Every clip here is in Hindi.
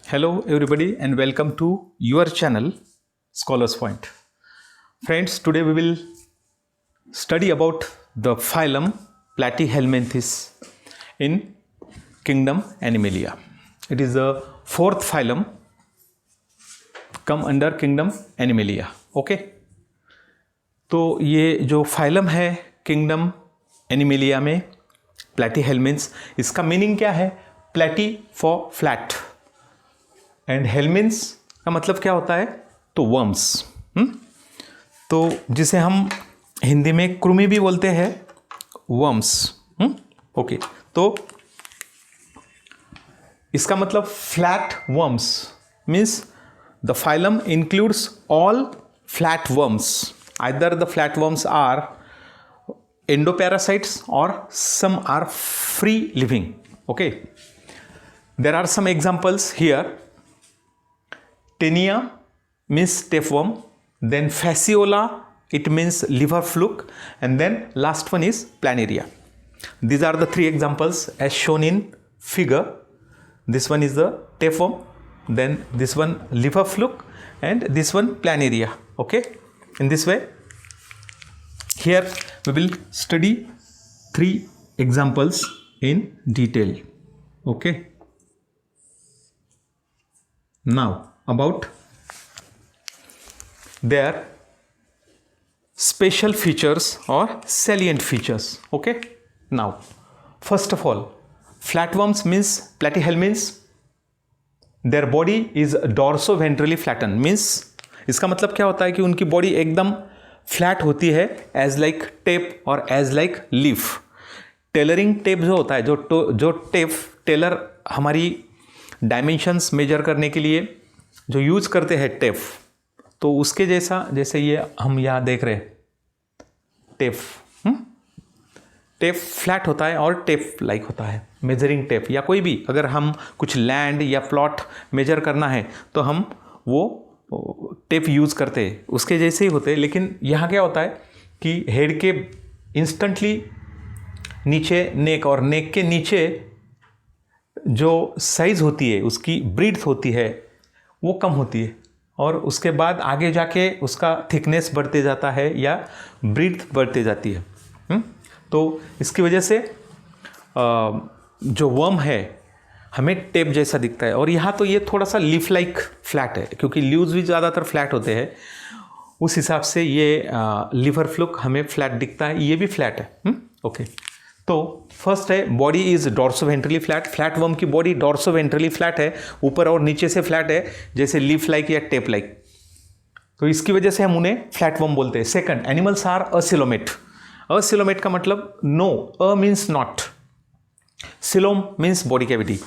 Hello everybody and welcome to your channel Scholars Point. Friends, today we will study about the phylum Platyhelminthes in kingdom Animalia. It is the fourth phylum come under kingdom Animalia. Okay? तो ये जो फाइलम है किंगडम एनिमेलिया में प्लैटीहेल्मिन्स, इसका मीनिंग क्या है? प्लैटी फॉर फ्लैट एंड हेल्मिन्स का मतलब क्या होता है? तो वर्म्स, तो जिसे हम हिंदी में कृमि भी बोलते हैं, वर्म्स। ओके, तो इसका मतलब flat worms means the phylum includes all flat worms. Either the flatworms are endoparasites or some are free living. Okay, there are some examples here. Taenia means tapeworm, then Fasciola, it means liver fluke, and then last one is Planaria. These are the three examples as shown in figure. This one is the tapeworm, then this one liver fluke, and this one Planaria. Okay, in this way, here we will study three examples in detail. Okay, now about their special features or salient features. Okay, now first of all, flatworms means platyhelminths, their body is dorsoventrally flattened. Means इसका मतलब क्या होता है कि उनकी बॉडी एकदम फ्लैट होती है, एज लाइक टेप और as like leaf. Tailoring tape जो होता है, जो टेप टेलर हमारी डायमेंशंस मेजर करने के लिए जो यूज करते हैं टेप, तो उसके जैसा, जैसे ये हम यहाँ देख रहे हैं टेप फ्लैट होता है और टेप लाइक होता है. मेजरिंग टेप या कोई भी, अगर हम कुछ लैंड या प्लॉट मेजर करना है तो हम वो टेप यूज़ करते हैं, उसके जैसे ही होते हैं. लेकिन यहाँ क्या होता है कि हेड के इंस्टेंटली नीचे नेक और नेक के नीचे जो साइज़ होती है, उसकी ब्रीड्थ होती है, वो कम होती है, और उसके बाद आगे जाके उसका थिकनेस बढ़ते जाता है या ब्रीड्थ बढ़ते जाती है. तो इसकी वजह से जो वर्म है हमें टेप जैसा दिखता है. और यहाँ तो ये थोड़ा सा लीफ लाइक फ्लैट है, क्योंकि लीव्स भी ज़्यादातर फ्लैट होते हैं, उस हिसाब से ये लिवर फ्लुक हमें फ्लैट दिखता है. ये भी फ्लैट है. ओके, तो फर्स्ट है body is dorsoventrally flat. Flat worm की बॉडी डॉर्सोवेंट्रली फ्लैट है, ऊपर और नीचे से फ्लैट है, जैसे लीफ लाइक या टेप लाइक. तो इसकी वजह से हम उन्हें फ्लैट वर्म बोलते हैं. Second, animals are acoelomate. Acoelomate का मतलब no, a means not, coelom means body cavity.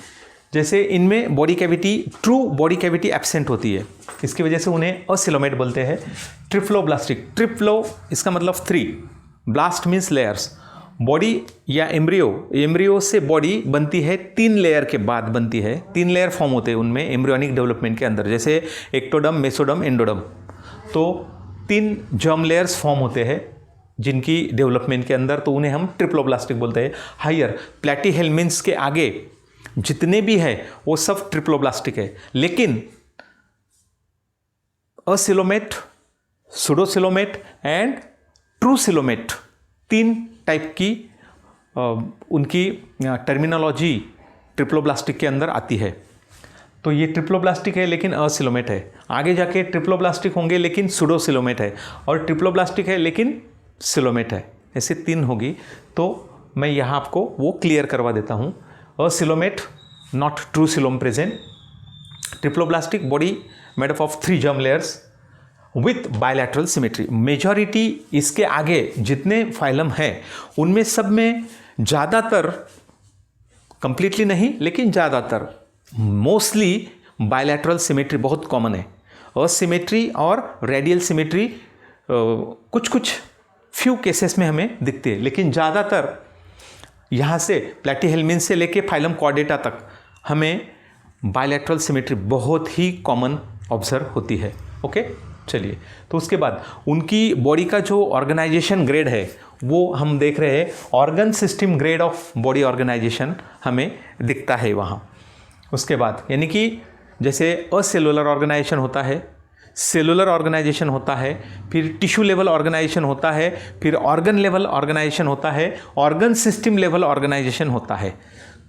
जैसे इनमें body cavity, true body cavity absent होती है, इसकी वजह से उन्हें असिलोमेट बोलते हैं. ट्रिप्लोब्लास्टिक, ट्रिप्लो इसका मतलब 3, ब्लास्ट मीन्स लेयर्स. बॉडी या एम्ब्रियो से बॉडी बनती है 3 लेयर के बाद बनती है. 3 लेयर फॉर्म होते हैं उनमें एम्ब्रियोनिक डेवलपमेंट के अंदर, जैसे एक्टोडम, मेसोडम, एंडोडम. तो 3 जर्म लेयर्स फॉर्म होते हैं जिनकी डेवलपमेंट के अंदर, तो उन्हें हम ट्रिप्लोब्लास्टिक बोलते हैं. हायर प्लैटीहेल्मिन्थ्स के आगे जितने भी है वो सब ट्रिप्लोब्लास्टिक है. लेकिन acoelomate, pseudocoelomate and true coelomate, 3 type की उनकी टर्मिनोलॉजी ट्रिप्लोब्लास्टिक के अंदर आती है. तो ये ट्रिप्लोब्लास्टिक है लेकिन असिलोमेट है. आगे जाके ट्रिप्लोब्लास्टिक होंगे लेकिन सुडोसिलोमेट है, और ट्रिप्लोब्लास्टिक है लेकिन सिलोमेट है. ऐसे 3 होगी. तो मैं यहाँ आपको वो क्लियर करवा देता हूँ. Acoelomate, not true coelom present. Triploblastic body made up of 3 germ layers with bilateral symmetry. Majority इसके आगे जितने फाइलम हैं उनमें सब में ज़्यादातर, कंप्लीटली नहीं लेकिन ज़्यादातर, मोस्टली बायलैटरल सिमेट्री बहुत कॉमन है. असिमेट्री और रेडियल सिमेट्री कुछ फ्यू केसेस में हमें दिखती है, लेकिन ज़्यादातर यहाँ से प्लैटीहेल्मिन्थ्स से लेके फाइलम कॉर्डेटा तक हमें बायलैटरल सिमेट्री बहुत ही कॉमन ऑब्जर्व होती है. ओके, चलिए, तो उसके बाद उनकी बॉडी का जो ऑर्गेनाइजेशन ग्रेड है वो हम देख रहे हैं. Organ system grade of body organization हमें दिखता है वहाँ. उसके बाद यानी कि जैसे असेलुलर ऑर्गेनाइजेशन होता है, सेलुलर ऑर्गेनाइजेशन होता है, फिर टिश्यू लेवल ऑर्गेनाइजेशन होता है, फिर ऑर्गन लेवल ऑर्गेनाइजेशन होता है, ऑर्गन सिस्टम लेवल ऑर्गेनाइजेशन होता है।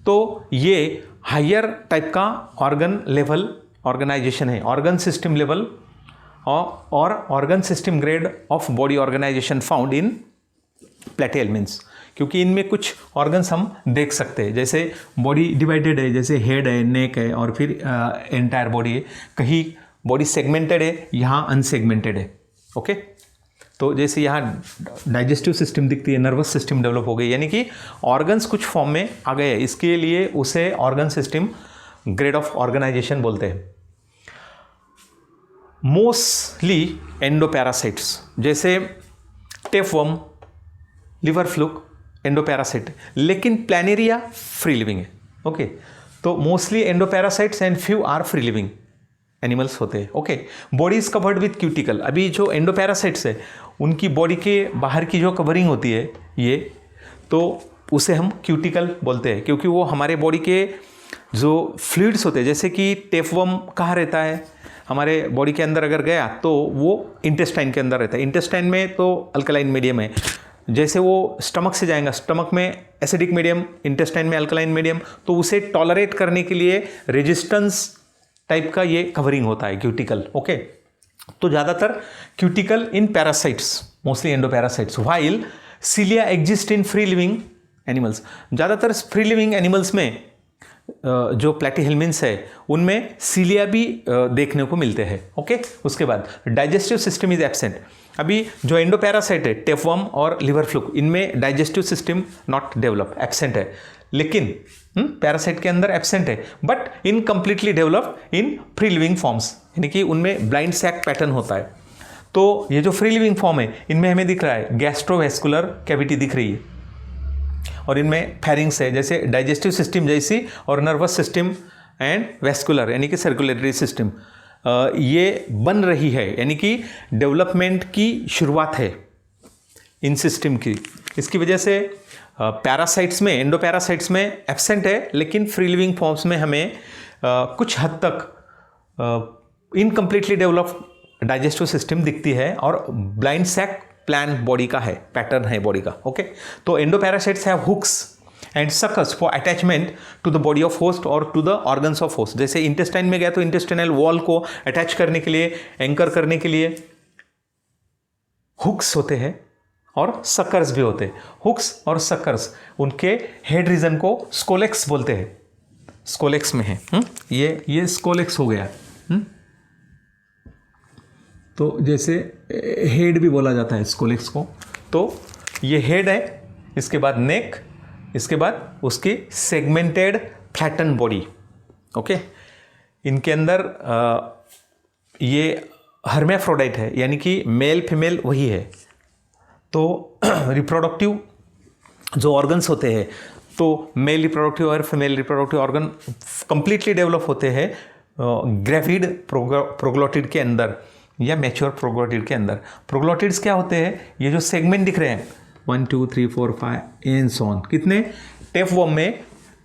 तो ये हायर टाइप का ऑर्गन लेवल ऑर्गेनाइजेशन है, ऑर्गन सिस्टम लेवल और organ system grade of body organisation found in platyhelminthes, क्योंकि इनमें कुछ ऑर्गन्स हम देख सकते हैं। जैसे बॉडी डिवाइडेड है, जैसे हेड है, नेक है और फिर एंटायर बॉडी है। कहीं बॉडी सेगमेंटेड है, यहाँ अनसेगमेंटेड है। ओके, तो जैसे यहाँ डाइजेस्टिव सिस्टम दिखती है, नर्वस सिस्टम डेवलप हो गई, यानी कि ऑर्गन्स कुछ फॉर्म में आ गए हैं। इसके लिए उसे organ system grade of organization बोलते हैं। मोस्टली एंडोपैरासाइट्स जैसे टेपवर्म, लिवर फ्लूक एंडोपैरासाइट, लेकिन प्लैनेरिया फ्री लिविंग है। ओके, तो mostly endoparasites and few are free living animals होते हैं। Okay, body is covered with cuticle. अभी जो एंडोपैरासाइट्स है उनकी बॉडी के बाहर की जो कवरिंग होती है ये, तो उसे हम क्यूटिकल बोलते हैं, क्योंकि वो हमारे बॉडी के जो फ्लूइड्स होते हैं, जैसे कि टेपवर्म कहाँ रहता है हमारे बॉडी के अंदर, अगर गया तो वो इंटेस्टाइन के अंदर रहता है। इंटेस्टाइन में तो अल्कलाइन मीडियम है। जैसे वो स्टमक से जाएगा, स्टमक में एसिडिक मीडियम, इंटेस्टाइन में अल्कलाइन मीडियम, तो उसे टॉलरेट करने के लिए रेजिस्टेंस टाइप का ये कवरिंग होता है क्यूटिकल। ओके, तो ज़्यादातर cuticle in parasites, mostly endoparasites, while cilia exist in free living animals. ज़्यादातर फ्री लिविंग एनिमल्स में जो प्लैटिहेल्मिन्थ्स है उनमें सीलिया भी देखने को मिलते हैं। ओके, उसके बाद डाइजेस्टिव सिस्टम इज एब्सेंट। अभी जो एंडोपैरासाइट है, टेपवर्म और लिवर फ्लूक, इनमें digestive system not develop, absent है, लेकिन पैरासाइट के अंदर एब्सेंट है, but incompletely develop in free living forms, यानी कि उनमें ब्लाइंड सैक पैटर्न होता है। तो ये जो फ्री लिविंग फॉर्म है इनमें हमें दिख रहा है गैस्ट्रोवेस्कुलर कैविटी दिख रही है, और इनमें फेरिंग्स है, जैसे डाइजेस्टिव सिस्टम जैसी, और नर्वस सिस्टम एंड वेस्कुलर यानी कि सर्कुलेटरी सिस्टम ये बन रही है, यानी कि डेवलपमेंट की शुरुआत है इन सिस्टम की। इसकी वजह से पैरासाइट्स में, एंडोपैरासाइट्स में एब्सेंट है, लेकिन फ्री लिविंग फॉर्म्स में हमें कुछ हद तक इनकम्प्लीटली डेवलप डाइजेस्टिव सिस्टम दिखती है, और ब्लाइंड सैक प्लान बॉडी का है, पैटर्न है बॉडी का। ओके, तो endoparasites have hooks and suckers for attachment to the body of host और to the organs of host. जैसे इंटेस्टाइन में गया तो इंटेस्टाइनल वॉल को अटैच करने के लिए, एंकर करने के लिए हुक्स होते हैं और सकर्स भी होते हैं। हुक्स और सकर्स उनके हेड रीजन को स्कोलेक्स बोलते हैं, स्कोलेक्स में है। ये स्कोलेक्स हो गया। तो जैसे हेड भी बोला जाता है स्कोलेक्स को। तो ये हेड है, इसके बाद नेक, इसके बाद उसकी सेगमेंटेड फ्लैटन बॉडी। ओके, इनके अंदर ये हर्मेफ्रोडाइट है, यानी कि मेल फीमेल वही है। तो रिप्रोडक्टिव जो ऑर्गन्स होते हैं, तो मेल रिप्रोडक्टिव और female reproductive organ completely develop होते हैं ग्रेविड प्रोग्लोटिड के अंदर या मैच्योर प्रोग्लोटिड के अंदर। प्रोग्लोटिड्स क्या होते हैं? ये जो सेगमेंट दिख रहे हैं 1 2 3 4 5 एंड सो ऑन, कितने? टेपवर्म में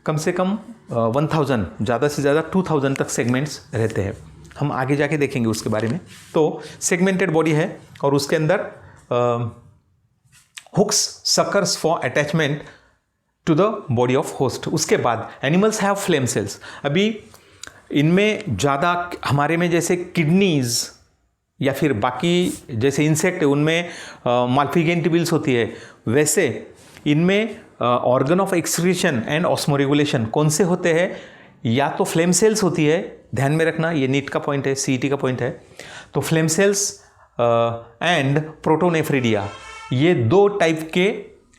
कम से कम 1000, ज़्यादा से ज़्यादा 2000 तक सेगमेंट्स रहते हैं। हम आगे जाके देखेंगे उसके बारे में। तो सेगमेंटेड बॉडी है और उसके अंदर hooks suckers for attachment to the body of host. उसके बाद एनिमल्स हैव फ्लेम सेल्स। अभी इनमें ज़्यादा हमारे में जैसे किडनीज या फिर बाकी जैसे इंसेक्ट है उनमें माल्फिगेन ट्यूबिल्स होती है, वैसे इनमें organ of excretion and osmoregulation कौन से होते हैं? या तो फ्लेम सेल्स होती है, ध्यान में रखना, ये नीट का पॉइंट है, सीईटी का पॉइंट है। तो फ्लेम सेल्स एंड प्रोटोनेफ्रिडिया, ये दो टाइप के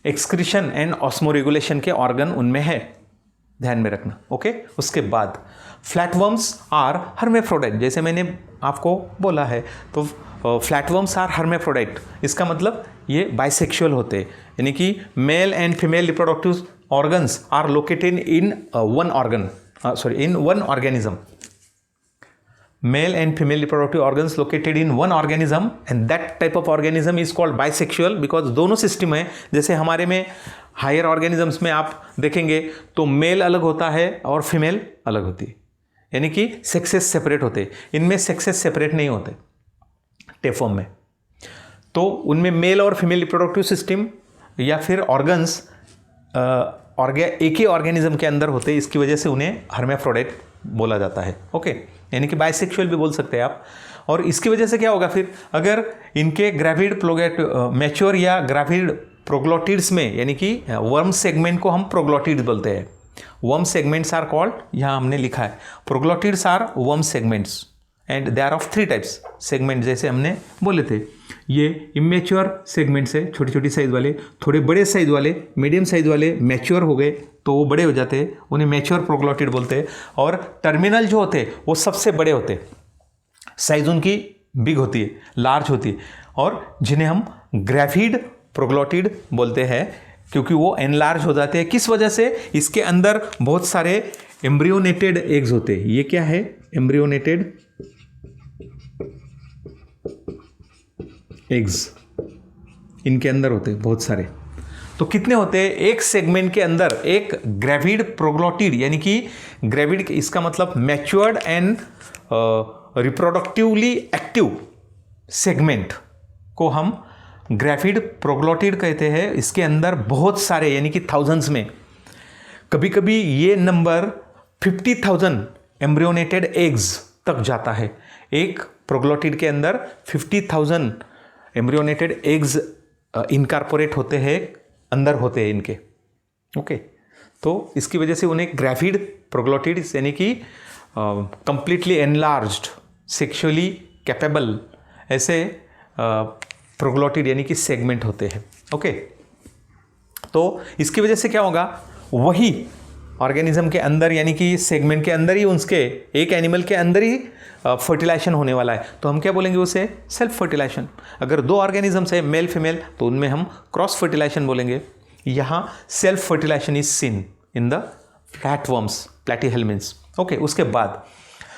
एक्सक्रीशन एंड ऑस्मोरेगुलेशन के ऑर्गन उनमें है, ध्यान में रखना। ओके, उसके बाद फ्लैटवर्म्स आर हर्मेफ्रोडाइट, जैसे मैंने आपको बोला है। तो फ्लैटवर्म्स आर हर्मेफ्रोडाइट, इसका मतलब ये बाइसेक्सुअल होते हैं, यानी कि male and female reproductive organs are located in one organ, in one organism. Male and female reproductive organs located in one organism and that type of organism is called bisexual because दोनों सिस्टम है। जैसे हमारे में हायर ऑर्गेनिजम्स में आप देखेंगे तो मेल अलग होता है और फीमेल अलग होती है। यानी कि सेक्सेस सेपरेट होते, इनमें सेक्सेस सेपरेट नहीं होते टेपवर्म में। तो उनमें मेल और फीमेल रिप्रोडक्टिव सिस्टम या फिर ऑर्गन्स एक ही ऑर्गेनिज्म के अंदर होते हैं, इसकी वजह से उन्हें हर्मेफ्रोडाइट बोला जाता है। ओके, यानी कि बाइसेक्सुअल भी बोल सकते हैं आप। और इसकी वजह से क्या होगा फिर, अगर इनके ग्रेविड मैच्योर या ग्रेविड प्रोग्लोटिड्स में, यानी कि वर्म सेगमेंट को हम प्रोग्लोटिड्स बोलते हैं। वर्म सेगमेंट्स आर कॉल्ड, यहाँ हमने लिखा है proglottids are worm segments and they are of 3 types segment, जैसे हमने बोले थे। ये इमेच्योर सेगमेंट्स है, छोटी छोटी साइज वाले, थोड़े बड़े साइज वाले, मीडियम साइज वाले मैच्योर हो गए तो वो बड़े हो जाते हैं, उन्हें मैच्योर प्रोग्लोटिड बोलते हैं। और टर्मिनल जो होते हैं वो सबसे बड़े होते हैं, साइज उनकी बिग होती है, लार्ज होती है, और जिन्हें हम ग्रेविड प्रोग्लोटिड बोलते हैं क्योंकि वो एनलार्ज हो जाते हैं। किस वजह से, इसके अंदर बहुत सारे एम्ब्रियोनेटेड एग्स होते हैं। ये क्या है, एम्ब्रियोनेटेड एग्स इनके अंदर होते हैं बहुत सारे। तो कितने होते हैं, एक सेगमेंट के अंदर एक ग्रेविड प्रोग्लोटिड, यानी कि ग्रेविड इसका मतलब matured and reproductively active segment को हम ग्रेविड प्रोग्लोटिड कहते हैं। इसके अंदर बहुत सारे, यानी कि थाउजेंड्स में, कभी कभी ये नंबर 50,000 एम्ब्रियोनेटेड एग्स तक जाता है। एक प्रोग्लोटिड के अंदर 50,000 एम्ब्रियोनेटेड एग्स इनकॉर्पोरेट होते हैं, अंदर होते हैं इनके। ओके, तो इसकी वजह से उन्हें ग्रेविड प्रोग्लोटिड्स, यानी कि कंप्लीटली एनलार्ज्ड सेक्सुअली कैपेबल ऐसे प्रोग्लोटिड यानी कि सेगमेंट होते हैं। ओके, तो इसकी वजह से क्या होगा, वही ऑर्गेनिज्म के अंदर, यानी कि सेगमेंट के अंदर ही, उसके एक एनिमल के अंदर ही फर्टिलाइजेशन होने वाला है, तो हम क्या बोलेंगे उसे, सेल्फ फर्टिलाइजेशन। अगर 2 ऑर्गेनिजम्स है मेल फीमेल, तो उनमें हम क्रॉस फर्टिलाइजेशन बोलेंगे। यहाँ self fertilisation is seen in the flatworms, platyhelminthes. Okay, उसके बाद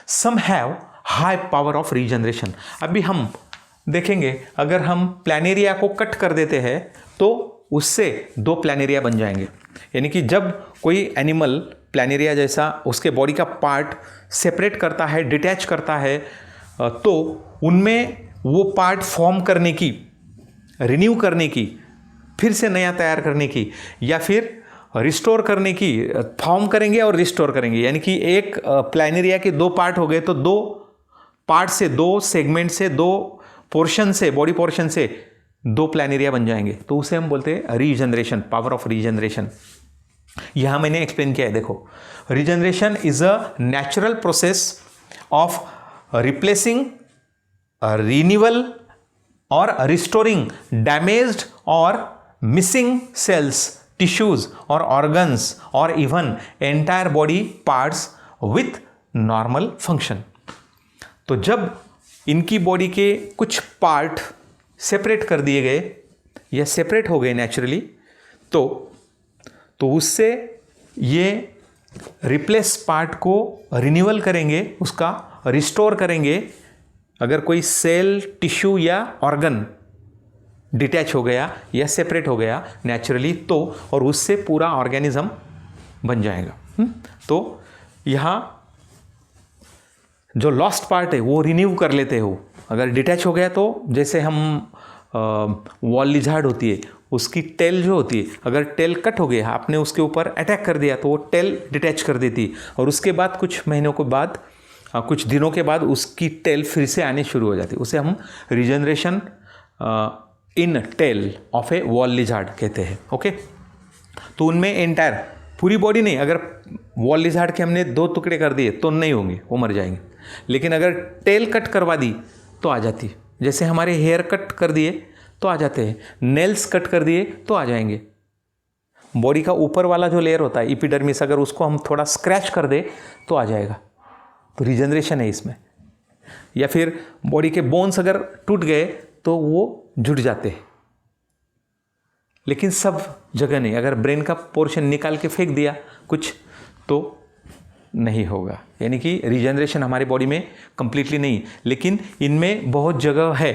some have high power of regeneration. अभी हम देखेंगे, अगर हम प्लैनेरिया को कट कर देते हैं तो उससे 2 प्लैनेरिया बन जाएंगे। यानी कि जब कोई एनिमल प्लैनेरिया जैसा उसके बॉडी का पार्ट सेपरेट करता है, डिटैच करता है, तो उनमें वो पार्ट फॉर्म करने की, रिन्यू करने की, फिर से नया तैयार करने की, या फिर रिस्टोर करने की, फॉर्म करेंगे और रिस्टोर करेंगे। यानी कि एक प्लैनेरिया के 2 पार्ट हो गए, तो 2 पार्ट से, 2 सेगमेंट से, 2 पोर्शन से, बॉडी पोर्शन से 2 प्लैनेरिया बन जाएंगे, तो उसे हम बोलते हैं रीजनरेशन, पावर ऑफ रीजनरेशन। यहां मैंने एक्सप्लेन किया है, देखो, regeneration is a natural process of replacing, renewal और रिस्टोरिंग डैमेज्ड और मिसिंग सेल्स, टिश्यूज और ऑर्गन्स और even entire body parts with normal function. तो जब इनकी बॉडी के कुछ पार्ट सेपरेट कर दिए गए या सेपरेट हो गए नेचुरली, तो उससे ये रिप्लेस पार्ट को रिन्यूअल करेंगे, उसका रिस्टोर करेंगे। अगर कोई सेल, टिश्यू या ऑर्गन डिटैच हो गया या सेपरेट हो गया नेचुरली, तो और उससे पूरा ऑर्गेनिज्म बन जाएगा। तो यहाँ जो लॉस्ट पार्ट है वो रिन्यू कर लेते हो। अगर डिटैच हो गया तो जैसे हम वॉल लिजार्ड होती है, उसकी टेल जो होती है, अगर टेल कट हो गया, आपने उसके ऊपर अटैक कर दिया, तो वो टेल डिटैच कर देती, और उसके बाद कुछ महीनों के बाद, कुछ दिनों के बाद उसकी टेल फिर से आने शुरू हो जाती है। उसे हम regeneration in tail of a wall lizard कहते हैं। ओके, तो उनमें एंटायर पूरी बॉडी नहीं, अगर वॉल लिजार्ड के हमने 2 टुकड़े कर दिए तो नहीं होंगे, वो मर जाएंगे। लेकिन अगर टेल कट करवा दी तो आ जाती, जैसे हमारे हेयर कट कर दिए तो आ जाते हैं, नेल्स कट कर दिए तो आ जाएंगे। बॉडी का ऊपर वाला जो लेयर होता है एपिडर्मिस, अगर उसको हम थोड़ा स्क्रैच कर दे तो आ जाएगा, तो रीजनरेशन है इसमें। या फिर बॉडी के बोन्स अगर टूट गए तो वो जुड़ जाते हैं, लेकिन सब जगह नहीं। अगर ब्रेन का पोर्शन निकाल के फेंक दिया कुछ तो नहीं होगा। यानी कि रीजनरेशन हमारी बॉडी में कंप्लीटली नहीं, लेकिन इनमें बहुत जगह है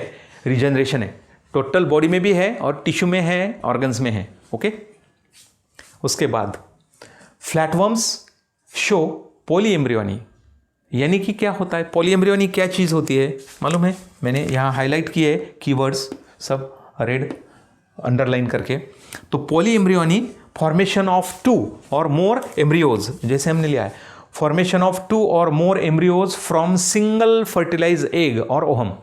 रीजनरेशन है, टोटल बॉडी में भी है और टिश्यू में है, ऑर्गन्स में है। ओके, उसके बाद फ्लैटवर्म्स शो पॉली एम्ब्रियोनी। यानी कि क्या होता है, पॉलीएम्ब्रियोनी क्या चीज़ होती है मालूम है? मैंने यहाँ हाईलाइट किए है कीवर्ड्स सब रेड अंडरलाइन करके। तो polyembryony formation of 2 or more embryos, जैसे हमने लिया है formation of 2 or more embryos from single fertilise egg और ओहम।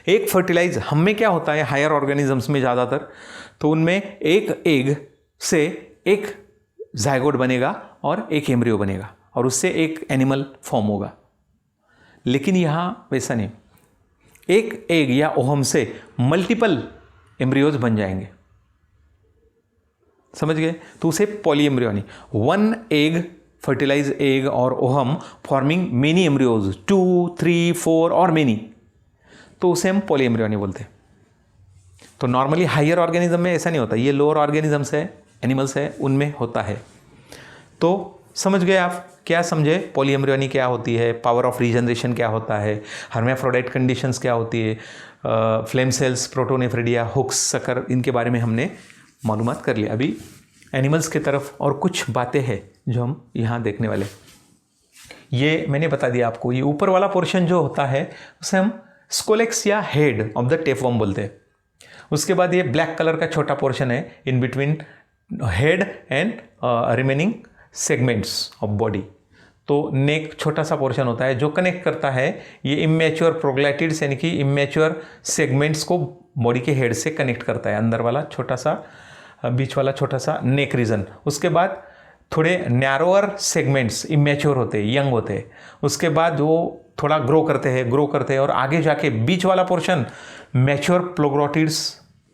एक फर्टिलाइज हम में क्या होता है हायर ऑर्गेनिजम्स में ज़्यादातर, तो उनमें एक एग से एक जायगोट बनेगा और एक एम्ब्रियो बनेगा और उससे एक एनिमल फॉर्म होगा। लेकिन यहाँ वैसा नहीं, एक एग या ओहम से मल्टीपल एम्ब्रियोज बन जाएंगे, समझ गए? तो उसे पॉलीएम्ब्रियोनी, 1 एग फर्टिलाइज एग और ओहम फॉर्मिंग मेनी एम्ब्रियोज 2, 3, 4 और मेनी, तो उसे हम पॉलीएम्ब्रियोनी बोलते हैं। तो नॉर्मली हायर ऑर्गेनिज्म में ऐसा नहीं होता, ये लोअर ऑर्गेनिजम्स है, एनिमल्स है, उनमें होता है। तो समझ गए आप, क्या समझे पॉलीएम्ब्रियोनी क्या होती है, पावर ऑफ रीजनरेशन क्या होता है, हर्माफ्रोडाइट कंडीशंस क्या होती है, flame cells, protonephridia, hooks, sucker, इनके बारे में हमने मालूमात कर लिया। अभी एनिमल्स की तरफ और कुछ बातें हैं जो हम यहाँ देखने वाले। ये मैंने बता दिया आपको, ये ऊपर वाला पोर्शन जो होता है उसे हम स्कोलेक्स या हेड ऑफ द टेपवर्म बोलते हैं। उसके बाद ये ब्लैक कलर का छोटा पोर्शन है in between head and remaining segments of body. तो नेक छोटा सा पोर्शन होता है जो कनेक्ट करता है ये इमेच्योर प्रोग्लैटिड्स यानी कि इमेच्योर सेगमेंट्स को बॉडी के हेड से कनेक्ट करता है, अंदर वाला छोटा सा, बीच वाला छोटा सा नेक रीजन। उसके बाद थोड़े नैरोअर सेगमेंट्स इमेच्योर होते हैं, यंग होते हैं, उसके बाद वो थोड़ा ग्रो करते हैं और आगे जाके बीच वाला पोर्शन मैच्योर प्लोग्रोटिड्स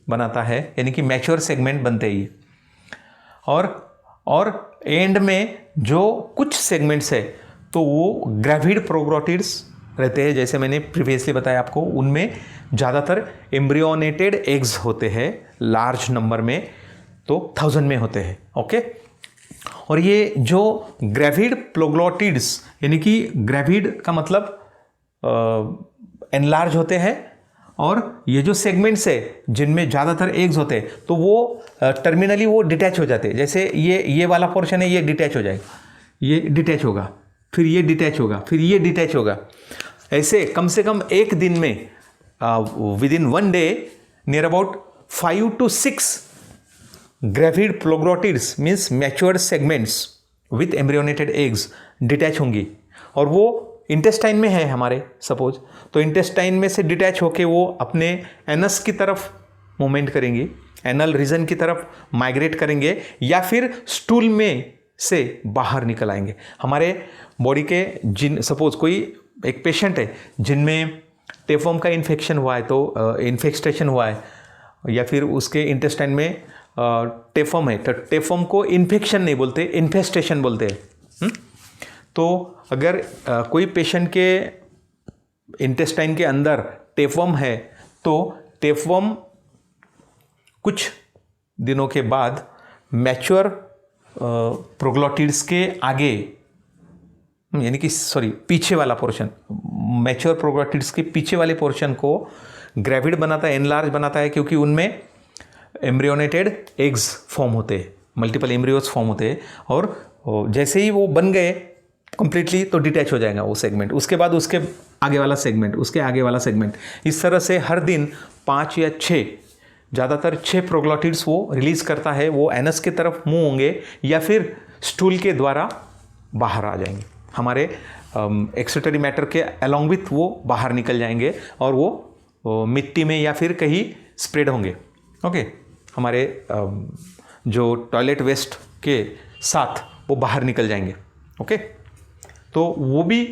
बनाता है, यानी कि मैच्योर सेगमेंट बनते ही। और एंड में जो कुछ सेगमेंट्स है तो वो ग्रेविड प्रोग्रोटिड्स रहते हैं, जैसे मैंने प्रीवियसली बताया आपको, उनमें ज़्यादातर एम्ब्रियोनेटेड एग्स होते हैं लार्ज नंबर में, तो 1000 में होते हैं। ओके, और ये जो ग्रेविड प्लोग्लोटिड्स यानी कि ग्रेविड का मतलब एनलार्ज होते हैं, और ये जो सेगमेंट्स है जिनमें ज़्यादातर एग्स होते हैं तो वो टर्मिनली वो डिटैच हो जाते हैं। जैसे ये वाला पोर्शन है, ये डिटैच हो जाएगा, ये डिटैच होगा, फिर ये डिटैच होगा, फिर ये डिटैच होगा। ऐसे कम से कम एक दिन में within 1 day near about 5 to 6 gravid proglottids means matured segments with embryonated eggs detach होंगी, और वो इंटेस्टाइन में है हमारे सपोज, तो इंटेस्टाइन में से डिटैच होके वो अपने एनस की तरफ मूवमेंट करेंगी, एनल रीजन की तरफ माइग्रेट करेंगे, या फिर स्टूल में से बाहर निकल आएंगे। हमारे बॉडी के जिन सपोज कोई एक पेशेंट है जिनमें टेपवर्म का इन्फेक्शन हुआ है, तो इन्फेक्टेशन हुआ है, या फिर उसके इंटेस्टाइन में टेपवर्म है, तो टेपवर्म को इन्फेक्शन नहीं बोलते, इन्फेस्टेशन बोलते हैं। तो अगर कोई पेशेंट के इंटेस्टाइन के अंदर टेपवर्म है तो टेपवर्म कुछ दिनों के बाद मैच्योर प्रोग्लोटिड्स के आगे, यानी कि पीछे वाला पोर्शन, मैच्योर प्रोग्लोटिड्स के पीछे वाले पोर्शन को ग्रेविड बनाता है, एनलार्ज बनाता है, क्योंकि उनमें एम्ब्रियोनेटेड एग्स फॉर्म होते हैं, मल्टीपल एम्ब्रियोज फॉर्म होते हैं, और जैसे ही वो बन गए कंप्लीटली तो डिटैच हो जाएगा वो सेगमेंट, उसके बाद उसके आगे वाला सेगमेंट, उसके आगे वाला सेगमेंट, इस तरह से हर दिन 5 या 6, ज़्यादातर 6 प्रोग्लोटिड्स वो रिलीज़ करता है। वो एनस की तरफ मूव होंगे या फिर स्टूल के द्वारा बाहर आ जाएंगे, हमारे एक्सक्रीटरी मैटर के अलॉन्ग विथ वो बाहर निकल जाएंगे, और वो मिट्टी में या फिर कहीं स्प्रेड होंगे। ओके, हमारे जो टॉयलेट वेस्ट के साथ वो बाहर निकल जाएंगे। ओके, तो वो भी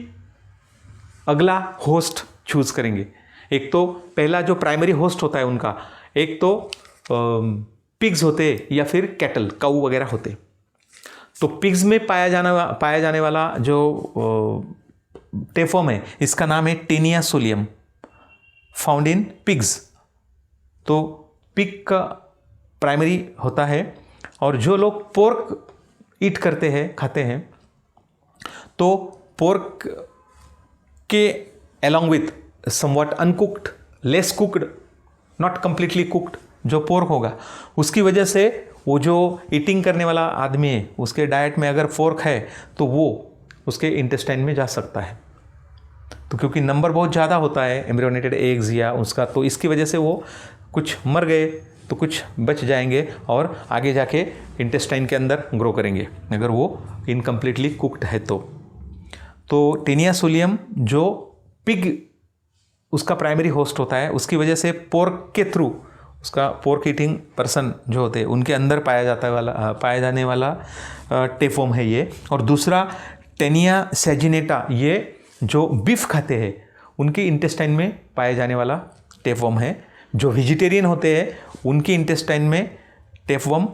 अगला होस्ट चूज करेंगे। एक तो पहला जो प्राइमरी होस्ट होता है उनका, एक तो पिग्स होते या फिर कैटल, काऊ वगैरह होते। तो पिग्स में पाया जाने वाला जो टेपवर्म है, इसका नाम है Taenia solium, found in pigs. तो पिग का प्राइमरी होता है, और जो लोग पोर्क ईट करते हैं, खाते हैं, तो पोर्क के along with somewhat uncooked, less cooked, not completely cooked जो पोर्क होगा, उसकी वजह से वो जो ईटिंग करने वाला आदमी है उसके डाइट में अगर पोर्क है तो वो उसके इंटेस्टाइन में जा सकता है। तो क्योंकि नंबर बहुत ज़्यादा होता है एम्ब्रियोनेटेड एग्स या उसका, तो इसकी वजह से वो कुछ मर गए तो कुछ बच जाएंगे और आगे जाके इंटेस्टाइन के अंदर ग्रो करेंगे अगर वो इनकम्प्लीटली कुक्ड है तो टेनिया सोलियम जो पिग उसका प्राइमरी होस्ट होता है, उसकी वजह से पोर्क के थ्रू, उसका पोर्क ईटिंग पर्सन जो होते हैं उनके अंदर पाया जाने वाला टेफॉर्म है ये। और दूसरा टेनिया सैजिनेटा, ये जो बीफ खाते हैं उनके इंटेस्टाइन में पाए जाने वाला टेफॉर्म है। जो वेजिटेरियन होते हैं उनके इंटेस्टाइन में टेफवर्म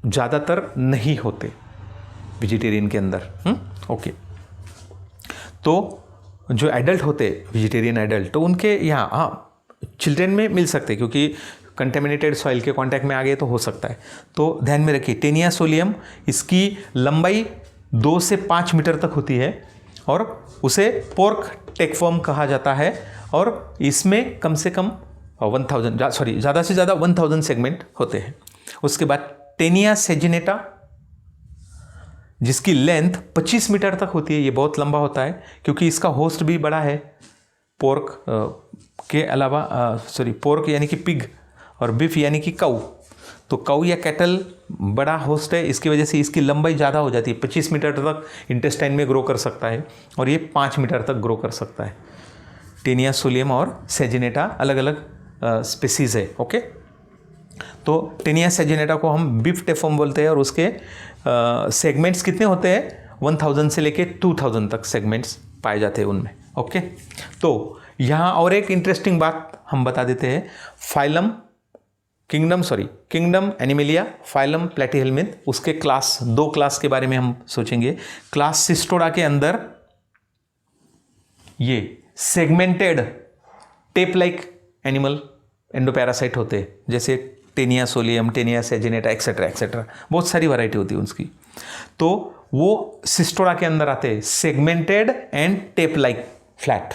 ज़्यादातर नहीं होते वेजिटेरियन के अंदर। ओके, तो जो एडल्ट होते वेजिटेरियन एडल्ट, तो उनके यहाँ चिल्ड्रेन में मिल सकते क्योंकि कंटेमिनेटेड सॉइल के कांटेक्ट में आ गए तो हो सकता है। तो ध्यान में रखिए टेनिया सोलियम, इसकी लंबाई 2 से 5 मीटर तक होती है और उसे पोर्क टेकफॉर्म कहा जाता है और इसमें कम से कम 1000 ज़्यादा से ज़्यादा 1000 सेगमेंट होते हैं। उसके बाद टेनिया सेजिनेटा, जिसकी लेंथ 25 मीटर तक होती है, ये बहुत लंबा होता है क्योंकि इसका होस्ट भी बड़ा है पोर्क के अलावा, पोर्क यानी कि पिग और बीफ यानी कि काऊ। तो काऊ या कैटल बड़ा होस्ट है, इसकी वजह से इसकी लंबाई ज़्यादा हो जाती है, 25 मीटर तक इंटेस्टाइन में ग्रो कर सकता है और ये 5 मीटर तक ग्रो कर सकता है। टेनिया सोलियम और सेजिनेटा अलग अलग स्पीसीज़ है। ओके, तो टेनिया सेजिनेटा को हम बीफ टेफॉर्म बोलते हैं और उसके सेगमेंट्स कितने होते हैं, 1000 से लेके 2000 तक सेगमेंट्स पाए जाते हैं उनमें। ओके, तो यहाँ और एक इंटरेस्टिंग बात हम बता देते हैं, किंगडम एनिमेलिया, फाइलम प्लेटीहेल्मिन्थ, उसके क्लास 2 क्लास के बारे में हम सोचेंगे। क्लास सिस्टोडा के अंदर ये segmented tape like animal endoparasite होते हैं, जैसे Taenia solium, Taenia saginata etcetera etcetera, बहुत सारी वैरायटी होती है उसकी। तो वो सिस्टोडा के अंदर आते हैं, segmented and tape like flat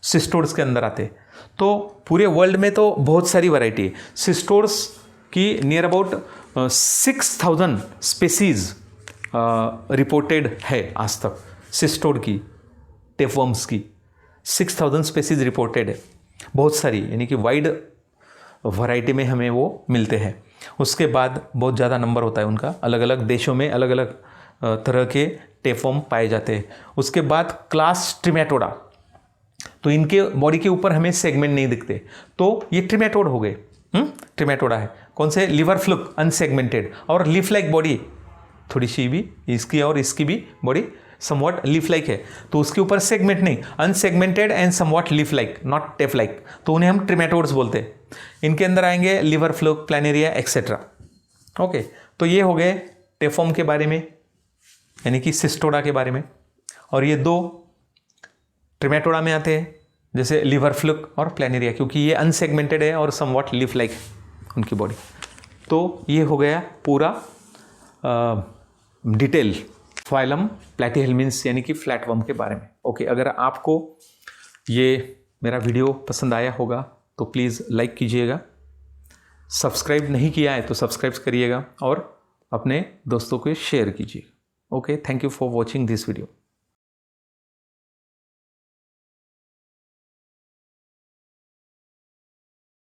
cestodes के अंदर आते हैं। तो पूरे वर्ल्ड में तो बहुत सारी वैरायटी है। सिस्टोड्स की नियर अबाउट 6000 स्पेसीज रिपोर्टेड है आज तक। सिस्टोड की, टेपवर्म्स की 6000 स्पेसीज रिपोर्टेड है, बहुत सारी, यानी कि वाइड वैरायटी में हमें वो मिलते हैं। उसके बाद बहुत ज़्यादा नंबर होता है उनका, अलग अलग देशों में अलग अलग तरह के टेपवर्म पाए जाते हैं। उसके बाद क्लास ट्रिमेटोडा, तो इनके बॉडी के ऊपर हमें सेगमेंट नहीं दिखते, तो ये ट्रिमेटोड हो गए। ट्रिमेटोडा है कौन से, लिवर फ्लुक अनसेगमेंटेड और लीफ लाइक बॉडी, थोड़ी सी भी इसकी और इसकी भी बॉडी समवॉट लीफ लाइक है, तो उसके ऊपर सेगमेंट नहीं, unsegmented and somewhat leaf like, not tape like, तो उन्हें हम ट्रिमेटोड्स बोलते हैं। इनके अंदर आएंगे liver fluke, planaria etcetera. Okay, तो ये हो गए टेफॉर्म के बारे में, यानी कि सिस्टोडा के बारे में। और ये 2 ट्रिमेटोडा में आते हैं, जैसे लिवर फ्लुक और प्लैनेरिया, क्योंकि ये अनसेगमेंटेड है और समवॉट लीफ लाइक उनकी बॉडी। तो ये हो गया पूरा डिटेल फाइलम प्लेटीहेल्मिन्थ यानी कि फ्लैटवर्म के बारे में। ओके, अगर आपको ये मेरा वीडियो पसंद आया होगा तो प्लीज़ लाइक कीजिएगा, सब्सक्राइब नहीं किया है तो सब्सक्राइब करिएगा और अपने दोस्तों को शेयर कीजिए। Okay, thank you for watching this video.